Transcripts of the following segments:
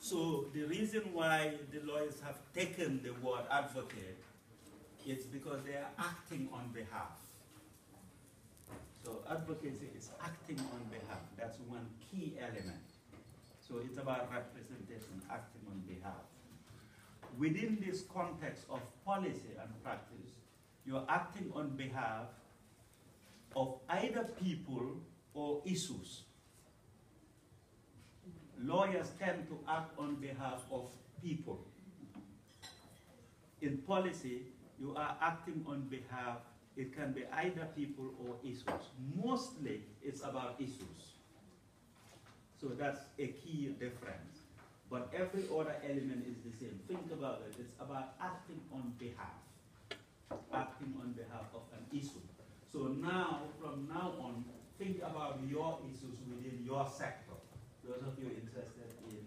So the reason why the lawyers have taken the word advocate is because they are acting on behalf. So advocacy is acting on behalf. That's one key element. So it's about representation, acting on behalf. Within this context of policy and practice, you're acting on behalf of either people or issues. Lawyers tend to act on behalf of people. In policy, you are acting on behalf, it can be either people or issues. Mostly, it's about issues. So that's a key difference. But every other element is the same. Think about it. It's about acting on behalf. Acting on behalf of an issue. So now, from now on, think about your issues within your sector. Those of you interested in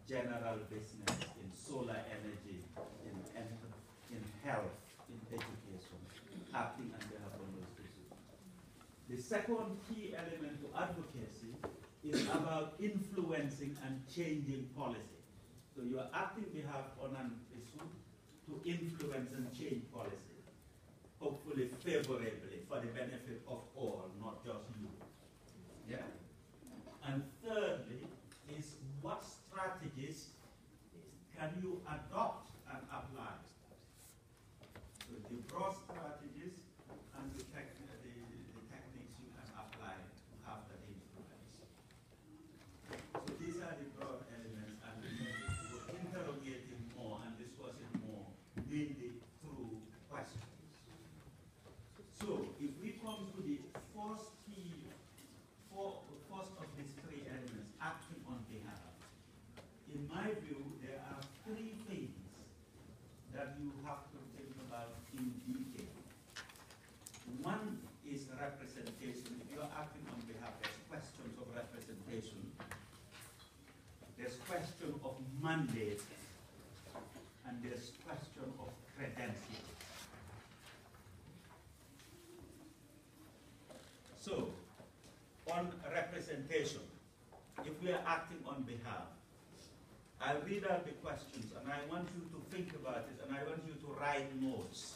general business, in solar energy, in health, in education, acting on behalf of those issues. The second key element to advocacy is about influencing and changing policy. So you are acting behalf on an issue to influence and change policy, hopefully favorably for the benefit of all, not just you. Yeah? And thirdly is what strategies can you adopt and apply? So the broad strategies and the techniques you can apply to have that influence. So these are the broad elements, and we're interrogating more and discussing more, mainly through questions. So if we come to the first of these three elements, acting on behalf, in my view, there are three things that you have to think about in detail. One is representation. If you're acting on behalf, there's questions of representation. There's question of mandate, and there's question of credentials. So, on representation, if we are acting on behalf, I'll read out the questions, and I want you to think about it, and I want you to write notes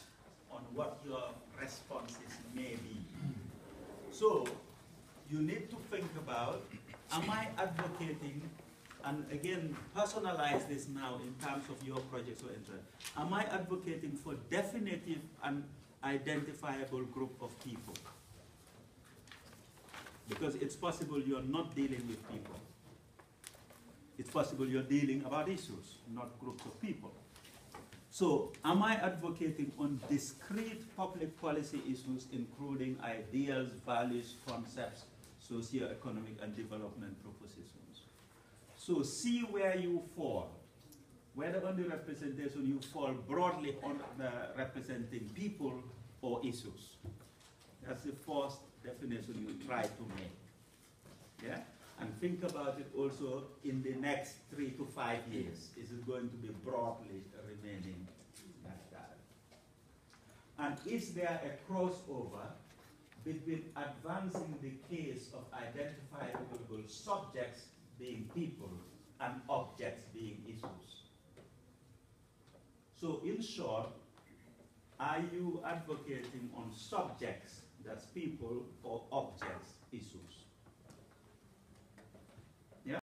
on what your responses may be. So, you need to think about, am I advocating, and again, personalize this now in terms of your projects or interest. Am I advocating for definitive and identifiable group of people? Because it's possible you're not dealing with people. It's possible you're dealing about issues, not groups of people. So, am I advocating on discrete public policy issues, including ideals, values, concepts, socio-economic and development propositions? So, see where you fall. Whether on the representation you fall broadly on representing people or issues. That's the first definition you try to make. Yeah? And think about it also in the next 3 to 5 years. Is it going to be broadly remaining like that? And is there a crossover between advancing the case of identifiable subjects being people and objects being issues? So in short, are you advocating on subjects, that's people, or objects, issues?